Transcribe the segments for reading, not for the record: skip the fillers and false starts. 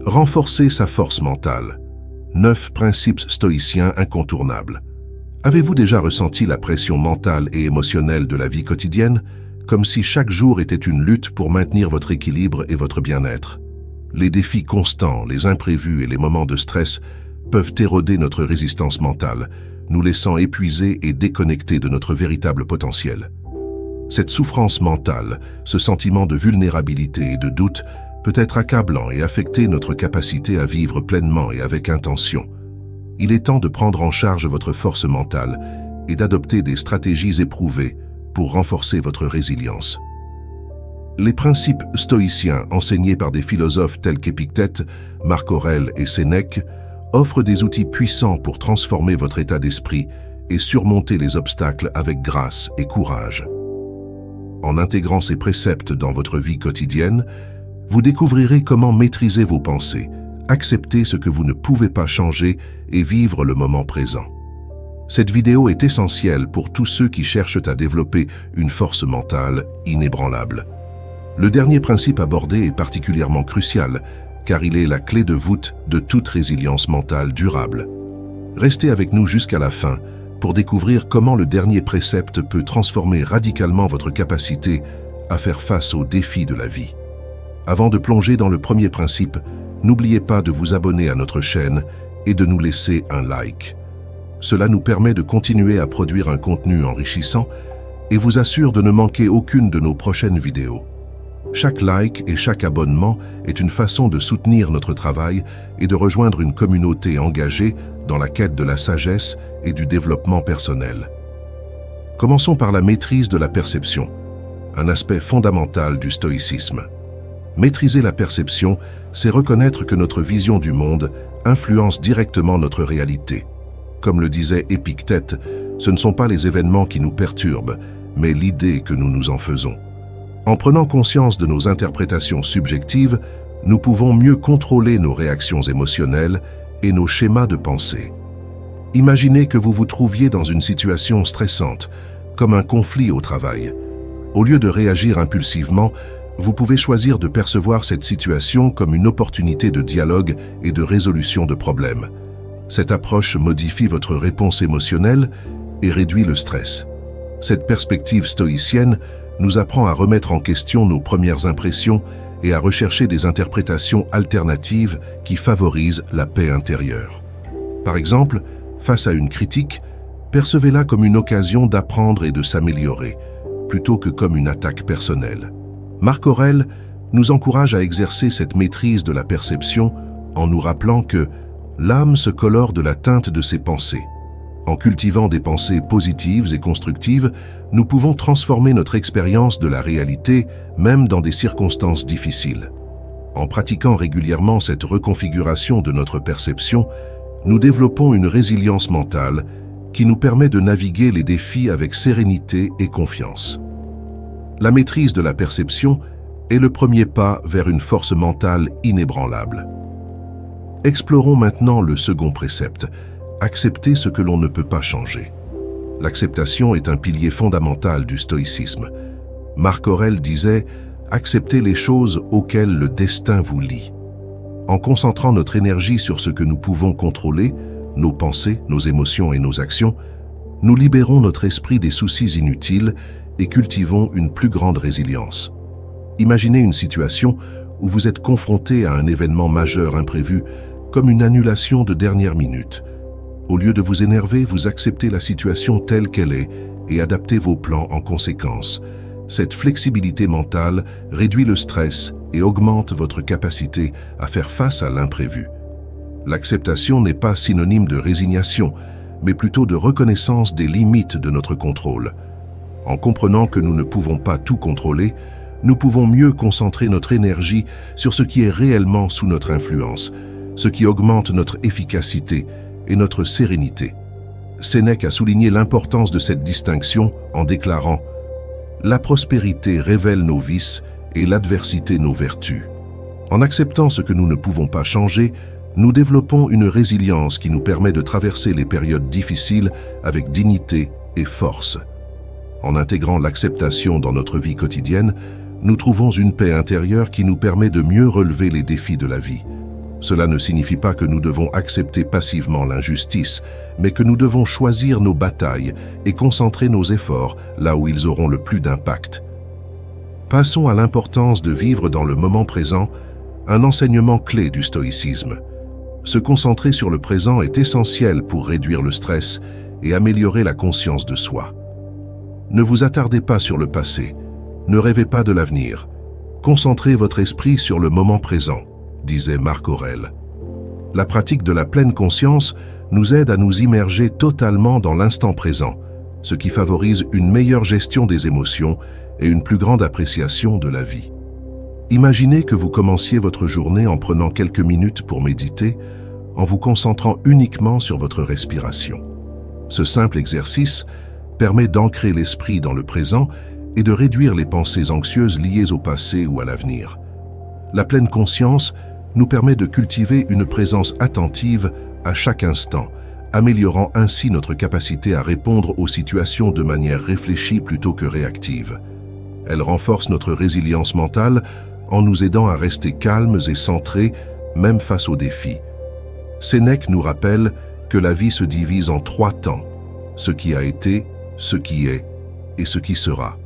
Renforcer sa force mentale. 9 principes stoïciens incontournables. Avez-vous déjà ressenti la pression mentale et émotionnelle de la vie quotidienne, comme si chaque jour était une lutte pour maintenir votre équilibre et votre bien-être? Les défis constants, les imprévus et les moments de stress peuvent éroder notre résistance mentale, nous laissant épuisés et déconnectés de notre véritable potentiel. Cette souffrance mentale, ce sentiment de vulnérabilité et de doute, peut être accablant et affecter notre capacité à vivre pleinement et avec intention. Il est temps de prendre en charge votre force mentale et d'adopter des stratégies éprouvées pour renforcer votre résilience. Les principes stoïciens enseignés par des philosophes tels qu'Épictète, Marc Aurèle et Sénèque offrent des outils puissants pour transformer votre état d'esprit et surmonter les obstacles avec grâce et courage. En intégrant ces préceptes dans votre vie quotidienne, vous découvrirez comment maîtriser vos pensées, accepter ce que vous ne pouvez pas changer et vivre le moment présent. Cette vidéo est essentielle pour tous ceux qui cherchent à développer une force mentale inébranlable. Le dernier principe abordé est particulièrement crucial, car il est la clé de voûte de toute résilience mentale durable. Restez avec nous jusqu'à la fin pour découvrir comment le dernier précepte peut transformer radicalement votre capacité à faire face aux défis de la vie. Avant de plonger dans le premier principe, n'oubliez pas de vous abonner à notre chaîne et de nous laisser un like. Cela nous permet de continuer à produire un contenu enrichissant et vous assure de ne manquer aucune de nos prochaines vidéos. Chaque like et chaque abonnement est une façon de soutenir notre travail et de rejoindre une communauté engagée dans la quête de la sagesse et du développement personnel. Commençons par la maîtrise de la perception, un aspect fondamental du stoïcisme. Maîtriser la perception, c'est reconnaître que notre vision du monde influence directement notre réalité. Comme le disait Épictète, ce ne sont pas les événements qui nous perturbent, mais l'idée que nous nous en faisons. En prenant conscience de nos interprétations subjectives, nous pouvons mieux contrôler nos réactions émotionnelles et nos schémas de pensée. Imaginez que vous vous trouviez dans une situation stressante, comme un conflit au travail. Au lieu de réagir impulsivement, vous pouvez choisir de percevoir cette situation comme une opportunité de dialogue et de résolution de problèmes. Cette approche modifie votre réponse émotionnelle et réduit le stress. Cette perspective stoïcienne nous apprend à remettre en question nos premières impressions et à rechercher des interprétations alternatives qui favorisent la paix intérieure. Par exemple, face à une critique, percevez-la comme une occasion d'apprendre et de s'améliorer, plutôt que comme une attaque personnelle. Marc Aurèle nous encourage à exercer cette maîtrise de la perception en nous rappelant que l'âme se colore de la teinte de ses pensées. En cultivant des pensées positives et constructives, nous pouvons transformer notre expérience de la réalité, même dans des circonstances difficiles. En pratiquant régulièrement cette reconfiguration de notre perception, nous développons une résilience mentale qui nous permet de naviguer les défis avec sérénité et confiance. La maîtrise de la perception est le premier pas vers une force mentale inébranlable. Explorons maintenant le second précepte, accepter ce que l'on ne peut pas changer. L'acceptation est un pilier fondamental du stoïcisme. Marc Aurèle disait « Acceptez les choses auxquelles le destin vous lie ». En concentrant notre énergie sur ce que nous pouvons contrôler, nos pensées, nos émotions et nos actions, nous libérons notre esprit des soucis inutiles et cultivons une plus grande résilience. Imaginez une situation où vous êtes confronté à un événement majeur imprévu, comme une annulation de dernière minute. Au lieu de vous énerver, vous acceptez la situation telle qu'elle est et adaptez vos plans en conséquence. Cette flexibilité mentale réduit le stress et augmente votre capacité à faire face à l'imprévu. L'acceptation n'est pas synonyme de résignation, mais plutôt de reconnaissance des limites de notre contrôle. En comprenant que nous ne pouvons pas tout contrôler, nous pouvons mieux concentrer notre énergie sur ce qui est réellement sous notre influence, ce qui augmente notre efficacité et notre sérénité. Sénèque a souligné l'importance de cette distinction en déclarant « La prospérité révèle nos vices et l'adversité nos vertus. En acceptant ce que nous ne pouvons pas changer, nous développons une résilience qui nous permet de traverser les périodes difficiles avec dignité et force. En intégrant l'acceptation dans notre vie quotidienne, nous trouvons une paix intérieure qui nous permet de mieux relever les défis de la vie. Cela ne signifie pas que nous devons accepter passivement l'injustice, mais que nous devons choisir nos batailles et concentrer nos efforts là où ils auront le plus d'impact. Passons à l'importance de vivre dans le moment présent, un enseignement clé du stoïcisme. Se concentrer sur le présent est essentiel pour réduire le stress et améliorer la conscience de soi. Ne vous attardez pas sur le passé, ne rêvez pas de l'avenir. Concentrez votre esprit sur le moment présent, disait Marc Aurèle. La pratique de la pleine conscience nous aide à nous immerger totalement dans l'instant présent, ce qui favorise une meilleure gestion des émotions et une plus grande appréciation de la vie. Imaginez que vous commenciez votre journée en prenant quelques minutes pour méditer, en vous concentrant uniquement sur votre respiration. Ce simple exercice permet d'ancrer l'esprit dans le présent et de réduire les pensées anxieuses liées au passé ou à l'avenir. La pleine conscience nous permet de cultiver une présence attentive à chaque instant, améliorant ainsi notre capacité à répondre aux situations de manière réfléchie plutôt que réactive. Elle renforce notre résilience mentale en nous aidant à rester calmes et centrés, même face aux défis. Sénèque nous rappelle que la vie se divise en 3 temps, ce qui a été, ce qui est et ce qui sera.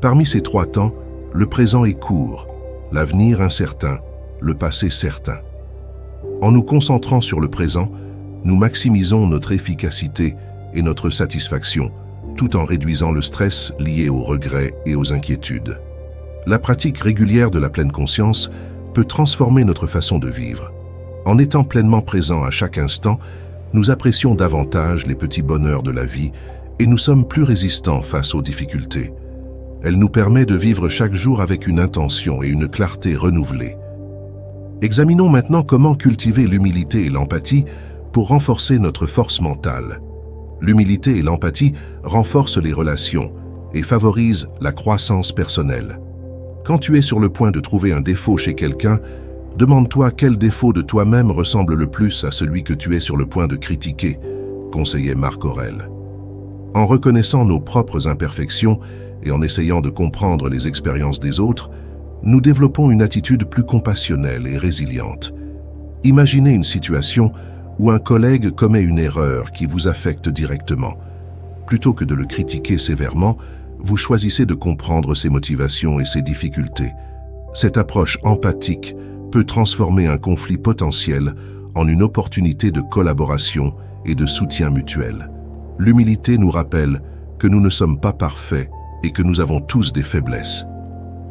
Parmi ces 3 temps, le présent est court, l'avenir incertain, le passé certain. En nous concentrant sur le présent, nous maximisons notre efficacité et notre satisfaction, tout en réduisant le stress lié aux regrets et aux inquiétudes. La pratique régulière de la pleine conscience peut transformer notre façon de vivre. En étant pleinement présents à chaque instant, nous apprécions davantage les petits bonheurs de la vie et nous sommes plus résistants face aux difficultés. Elle nous permet de vivre chaque jour avec une intention et une clarté renouvelée. Examinons maintenant comment cultiver l'humilité et l'empathie pour renforcer notre force mentale. L'humilité et l'empathie renforcent les relations et favorisent la croissance personnelle. Quand tu es sur le point de trouver un défaut chez quelqu'un, demande-toi quel défaut de toi-même ressemble le plus à celui que tu es sur le point de critiquer, conseillait Marc Aurèle. En reconnaissant nos propres imperfections et en essayant de comprendre les expériences des autres, nous développons une attitude plus compassionnelle et résiliente. Imaginez une situation où un collègue commet une erreur qui vous affecte directement. Plutôt que de le critiquer sévèrement, vous choisissez de comprendre ses motivations et ses difficultés. Cette approche empathique peut transformer un conflit potentiel en une opportunité de collaboration et de soutien mutuel. L'humilité nous rappelle que nous ne sommes pas parfaits et que nous avons tous des faiblesses.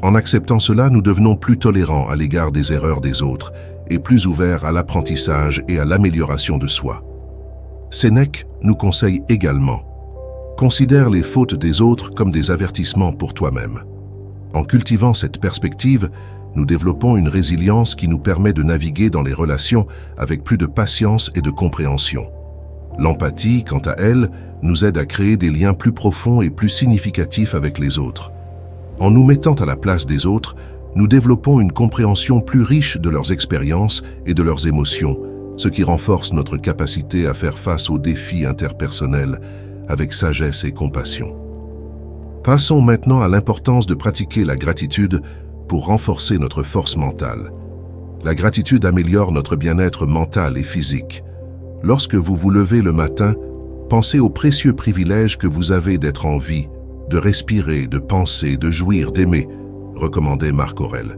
En acceptant cela, nous devenons plus tolérants à l'égard des erreurs des autres et plus ouverts à l'apprentissage et à l'amélioration de soi. Sénèque nous conseille également: considère les fautes des autres comme des avertissements pour toi-même. En cultivant cette perspective, nous développons une résilience qui nous permet de naviguer dans les relations avec plus de patience et de compréhension. L'empathie, quant à elle, nous aide à créer des liens plus profonds et plus significatifs avec les autres. En nous mettant à la place des autres, nous développons une compréhension plus riche de leurs expériences et de leurs émotions, ce qui renforce notre capacité à faire face aux défis interpersonnels avec sagesse et compassion. Passons maintenant à l'importance de pratiquer la gratitude pour renforcer notre force mentale. La gratitude améliore notre bien-être mental et physique. Lorsque vous vous levez le matin, pensez au précieux privilège que vous avez d'être en vie, de respirer, de penser, de jouir, d'aimer, recommandait Marc Aurèle.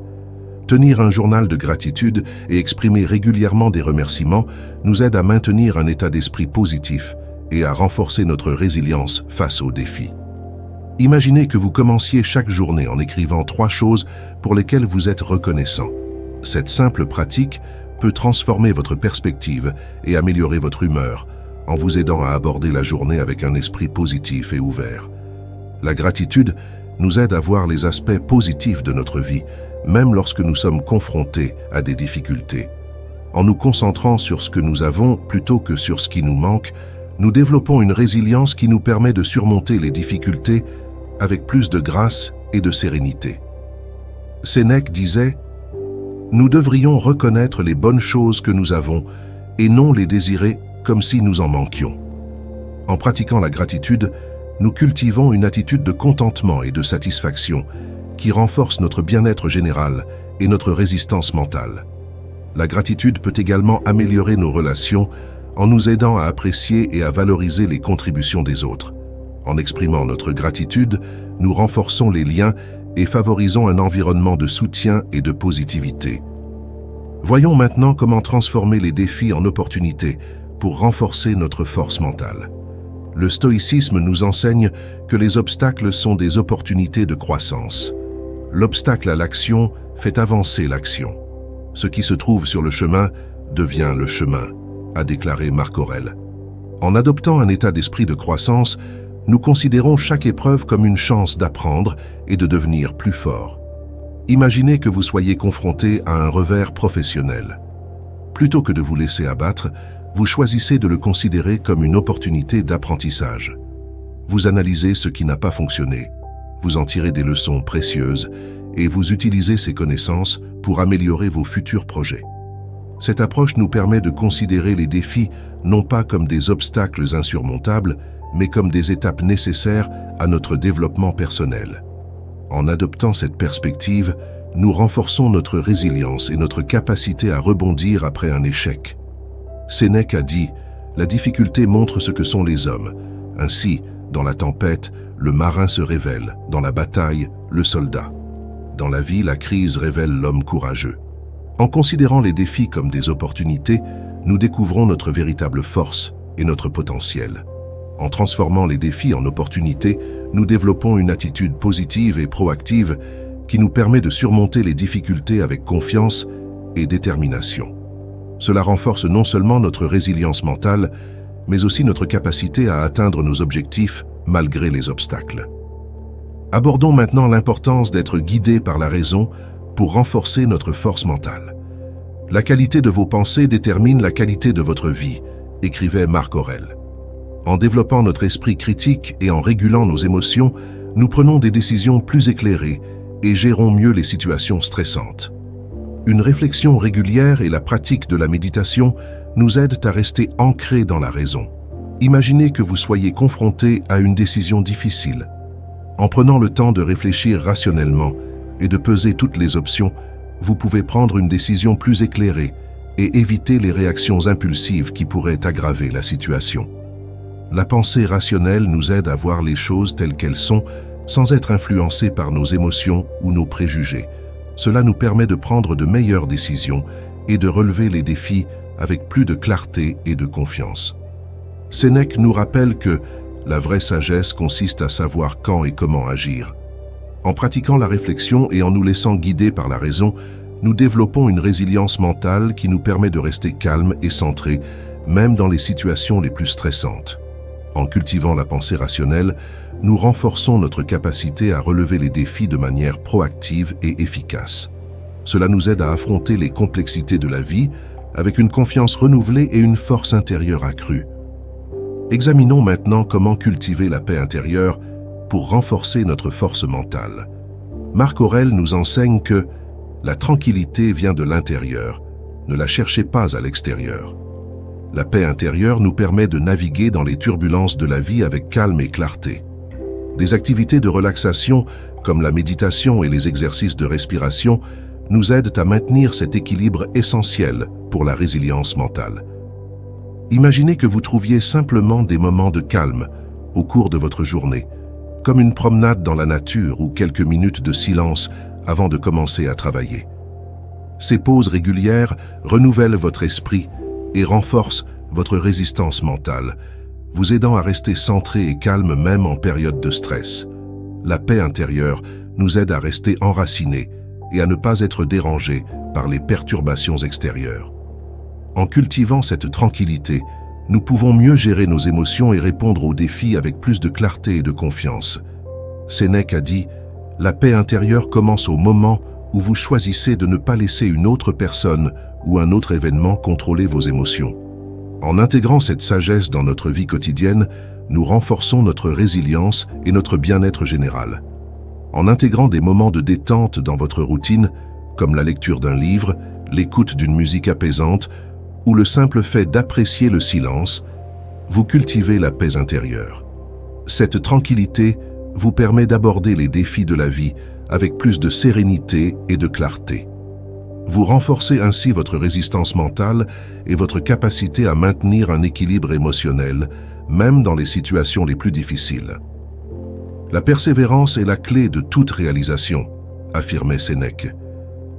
Tenir un journal de gratitude et exprimer régulièrement des remerciements nous aide à maintenir un état d'esprit positif et à renforcer notre résilience face aux défis. Imaginez que vous commenciez chaque journée en écrivant 3 choses pour lesquelles vous êtes reconnaissant. Cette simple pratique peut transformer votre perspective et améliorer votre humeur, en vous aidant à aborder la journée avec un esprit positif et ouvert. La gratitude nous aide à voir les aspects positifs de notre vie, même lorsque nous sommes confrontés à des difficultés. En nous concentrant sur ce que nous avons plutôt que sur ce qui nous manque, nous développons une résilience qui nous permet de surmonter les difficultés avec plus de grâce et de sérénité. Sénèque disait: « Nous devrions reconnaître les bonnes choses que nous avons et non les désirer comme si nous en manquions. » En pratiquant la gratitude, nous cultivons une attitude de contentement et de satisfaction qui renforce notre bien-être général et notre résistance mentale. La gratitude peut également améliorer nos relations en nous aidant à apprécier et à valoriser les contributions des autres. En exprimant notre gratitude, nous renforçons les liens et favorisons un environnement de soutien et de positivité. Voyons maintenant comment transformer les défis en opportunités pour renforcer notre force mentale. Le stoïcisme nous enseigne que les obstacles sont des opportunités de croissance. L'obstacle à l'action fait avancer l'action. Ce qui se trouve sur le chemin devient le chemin, a déclaré Marc Aurèle. En adoptant un état d'esprit de croissance, nous considérons chaque épreuve comme une chance d'apprendre et de devenir plus fort. Imaginez que vous soyez confronté à un revers professionnel. Plutôt que de vous laisser abattre, vous choisissez de le considérer comme une opportunité d'apprentissage. Vous analysez ce qui n'a pas fonctionné, vous en tirez des leçons précieuses et vous utilisez ces connaissances pour améliorer vos futurs projets. Cette approche nous permet de considérer les défis non pas comme des obstacles insurmontables, mais comme des étapes nécessaires à notre développement personnel. En adoptant cette perspective, nous renforçons notre résilience et notre capacité à rebondir après un échec. Sénèque a dit « La difficulté montre ce que sont les hommes. Ainsi, dans la tempête, le marin se révèle, dans la bataille, le soldat. Dans la vie, la crise révèle l'homme courageux. » En considérant les défis comme des opportunités, nous découvrons notre véritable force et notre potentiel. En transformant les défis en opportunités, nous développons une attitude positive et proactive qui nous permet de surmonter les difficultés avec confiance et détermination. Cela renforce non seulement notre résilience mentale, mais aussi notre capacité à atteindre nos objectifs malgré les obstacles. Abordons maintenant l'importance d'être guidé par la raison pour renforcer notre force mentale. La qualité de vos pensées détermine la qualité de votre vie, écrivait Marc Aurèle. En développant notre esprit critique et en régulant nos émotions, nous prenons des décisions plus éclairées et gérons mieux les situations stressantes. Une réflexion régulière et la pratique de la méditation nous aident à rester ancrés dans la raison. Imaginez que vous soyez confronté à une décision difficile. En prenant le temps de réfléchir rationnellement et de peser toutes les options, vous pouvez prendre une décision plus éclairée et éviter les réactions impulsives qui pourraient aggraver la situation. La pensée rationnelle nous aide à voir les choses telles qu'elles sont sans être influencés par nos émotions ou nos préjugés. Cela nous permet de prendre de meilleures décisions et de relever les défis avec plus de clarté et de confiance. Sénèque nous rappelle que la vraie sagesse consiste à savoir quand et comment agir. En pratiquant la réflexion et en nous laissant guider par la raison, nous développons une résilience mentale qui nous permet de rester calme et centré, même dans les situations les plus stressantes. En cultivant la pensée rationnelle, nous renforçons notre capacité à relever les défis de manière proactive et efficace. Cela nous aide à affronter les complexités de la vie avec une confiance renouvelée et une force intérieure accrue. Examinons maintenant comment cultiver la paix intérieure pour renforcer notre force mentale. Marc Aurèle nous enseigne que la tranquillité vient de l'intérieur, ne la cherchez pas à l'extérieur. La paix intérieure nous permet de naviguer dans les turbulences de la vie avec calme et clarté. Des activités de relaxation, comme la méditation et les exercices de respiration, nous aident à maintenir cet équilibre essentiel pour la résilience mentale. Imaginez que vous trouviez simplement des moments de calme au cours de votre journée, comme une promenade dans la nature ou quelques minutes de silence avant de commencer à travailler. Ces pauses régulières renouvellent votre esprit et renforcent votre résistance mentale, vous aidant à rester centré et calme même en période de stress. La paix intérieure nous aide à rester enracinés et à ne pas être dérangés par les perturbations extérieures. En cultivant cette tranquillité, nous pouvons mieux gérer nos émotions et répondre aux défis avec plus de clarté et de confiance. Sénèque a dit « La paix intérieure commence au moment où vous choisissez de ne pas laisser une autre personne ou un autre événement contrôler vos émotions. » En intégrant cette sagesse dans notre vie quotidienne, nous renforçons notre résilience et notre bien-être général. En intégrant des moments de détente dans votre routine, comme la lecture d'un livre, l'écoute d'une musique apaisante ou le simple fait d'apprécier le silence, vous cultivez la paix intérieure. Cette tranquillité vous permet d'aborder les défis de la vie avec plus de sérénité et de clarté. Vous renforcez ainsi votre résistance mentale et votre capacité à maintenir un équilibre émotionnel, même dans les situations les plus difficiles. La persévérance est la clé de toute réalisation, affirmait Sénèque.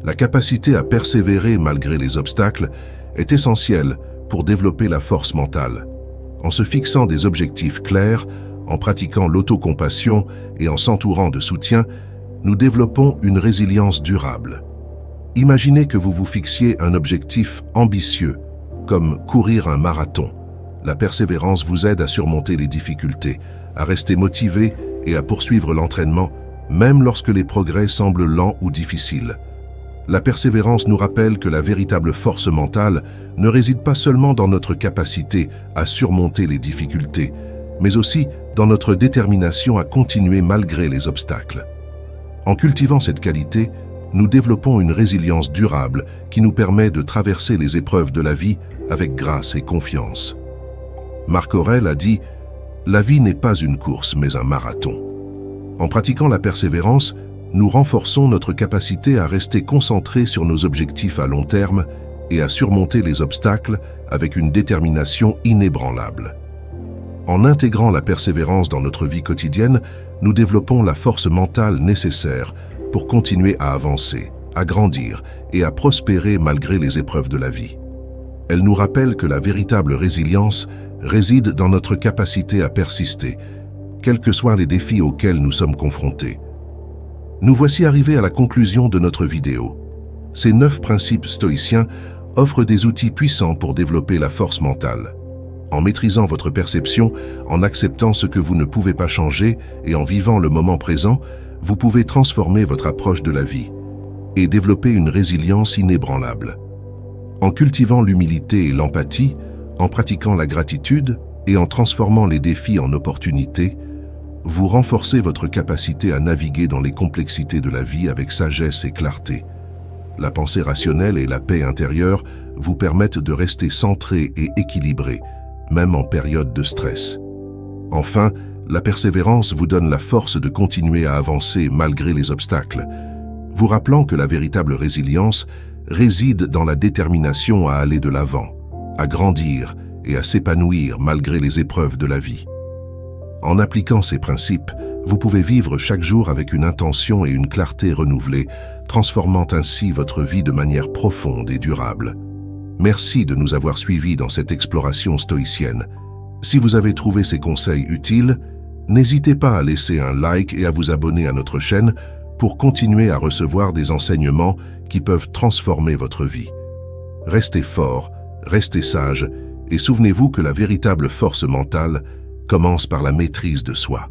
La capacité à persévérer malgré les obstacles est essentielle pour développer la force mentale. En se fixant des objectifs clairs, en pratiquant l'autocompassion et en s'entourant de soutien, nous développons une résilience durable. Imaginez que vous vous fixiez un objectif ambitieux, comme courir un marathon. La persévérance vous aide à surmonter les difficultés, à rester motivé et à poursuivre l'entraînement, même lorsque les progrès semblent lents ou difficiles. La persévérance nous rappelle que la véritable force mentale ne réside pas seulement dans notre capacité à surmonter les difficultés, mais aussi dans notre détermination à continuer malgré les obstacles. En cultivant cette qualité, nous développons une résilience durable qui nous permet de traverser les épreuves de la vie avec grâce et confiance. Marc Aurèle a dit « La vie n'est pas une course, mais un marathon ». En pratiquant la persévérance, nous renforçons notre capacité à rester concentrés sur nos objectifs à long terme et à surmonter les obstacles avec une détermination inébranlable. En intégrant la persévérance dans notre vie quotidienne, nous développons la force mentale nécessaire pour continuer à avancer, à grandir et à prospérer malgré les épreuves de la vie. Elle nous rappelle que la véritable résilience réside dans notre capacité à persister, quels que soient les défis auxquels nous sommes confrontés. Nous voici arrivés à la conclusion de notre vidéo. Ces 9 principes stoïciens offrent des outils puissants pour développer la force mentale. En maîtrisant votre perception, en acceptant ce que vous ne pouvez pas changer et en vivant le moment présent, vous pouvez transformer votre approche de la vie et développer une résilience inébranlable. En cultivant l'humilité et l'empathie, en pratiquant la gratitude et en transformant les défis en opportunités, vous renforcez votre capacité à naviguer dans les complexités de la vie avec sagesse et clarté. La pensée rationnelle et la paix intérieure vous permettent de rester centré et équilibré, même en période de stress. Enfin, la persévérance vous donne la force de continuer à avancer malgré les obstacles, vous rappelant que la véritable résilience réside dans la détermination à aller de l'avant, à grandir et à s'épanouir malgré les épreuves de la vie. En appliquant ces principes, vous pouvez vivre chaque jour avec une intention et une clarté renouvelées, transformant ainsi votre vie de manière profonde et durable. Merci de nous avoir suivis dans cette exploration stoïcienne. Si vous avez trouvé ces conseils utiles, n'hésitez pas à laisser un like et à vous abonner à notre chaîne pour continuer à recevoir des enseignements qui peuvent transformer votre vie. Restez fort, restez sage et souvenez-vous que la véritable force mentale commence par la maîtrise de soi.